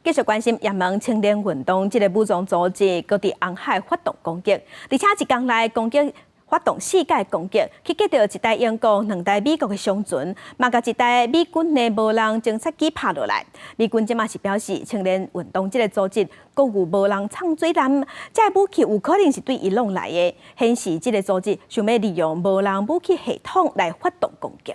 继续关心也门青年运动，这个武装组织搁伫红海发动攻击，而且一天内攻击发动4届攻击，去击到一台英国、2台美国的商船，嘛甲一台美军的无人侦察机拍落来。美军即马是表示，青年运动这个组织搁有无人藏水弹，这武器有可能是对伊弄来的，显示这个组织想要利用无人武器系统来发动攻击。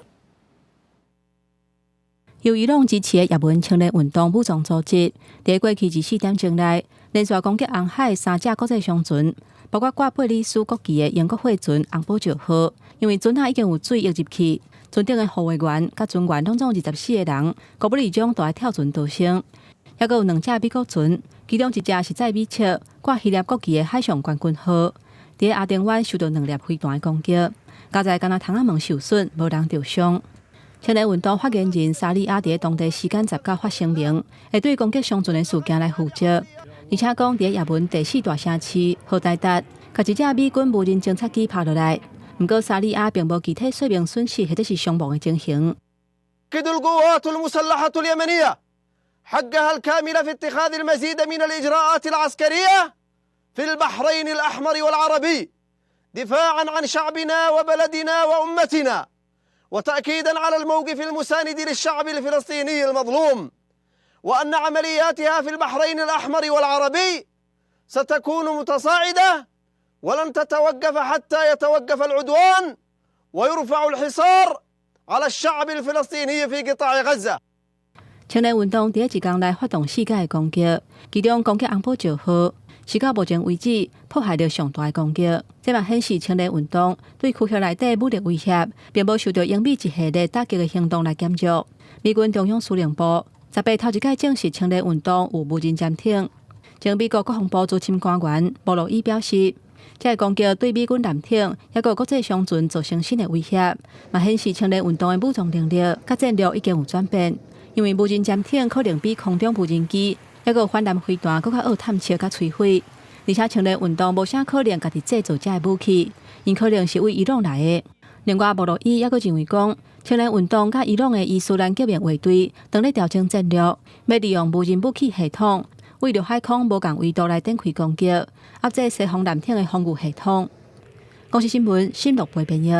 由伊朗支持的也门青年运动武装组织，在过去24点钟内，连续攻击红海3只国际商船，包括挂贝里斯国旗的英国货船红宝石号，因为船下已经有水溢入去，船顶的护卫员甲船员拢总有24个人，国不离中都爱跳船逃生。还佫有2只美国船，其中一只是载美尺挂希腊国旗的海上冠军号，伫阿丁湾受到2粒飞弹的攻击，加在敢若窗仔门受损，无人受伤。青年运动发言人沙利亚伫当地时间19发声明，会对攻击商船的事件来负责，而且讲伫也门第4大城市荷台达，甲一只美军无人侦察机拍落来。不过沙利亚并无具体说明损失或者是伤亡的情形。تؤكد القوات المسلحة اليمنية حقها الكامل في اتخاذ المزيد من الإجراءات العسكرية في البحرين الأحمر والعربي دفاعا عن شعبنا وبلدنا وأمتنا وتأكيدا على الموقف المساند للشعب الفلسطيني المظلوم وأن عملياتها في البحرين الأحمر والعربي ستكون متصاعدة ولن تتوقف حتى يتوقف العدوان ويرفع الحصار على الشعب الفلسطيني في قطاع غزة。青年运动第一天来发动4届攻击，其中攻击红宝石号是到目前为止迫害了上大的攻击。这嘛显示青年运动对区域内底武力威胁，并无受到英美一系列打击的行动来减弱。美军中央司令部18头一届证实青年运动有无人潜艇。前美国国防部资深官员布洛伊表示，这攻击对美军舰艇也个国际商船造成新的威胁，嘛显示青年运动的武装能力甲战略已经有转变。因为无人潜艇可能比空中无人机也个反舰飞弹更较好探测甲摧毁，而且青年运动无啥可能家己制造这武器，因可能是为伊朗来的。另外，布洛伊也个认为讲，青年运动甲伊朗的伊斯兰革命卫队当咧调整战略，要利用无人武器系统，为着海空无共纬度来展开攻击，压制西方舰艇的防御系统。公司新闻新录播编译。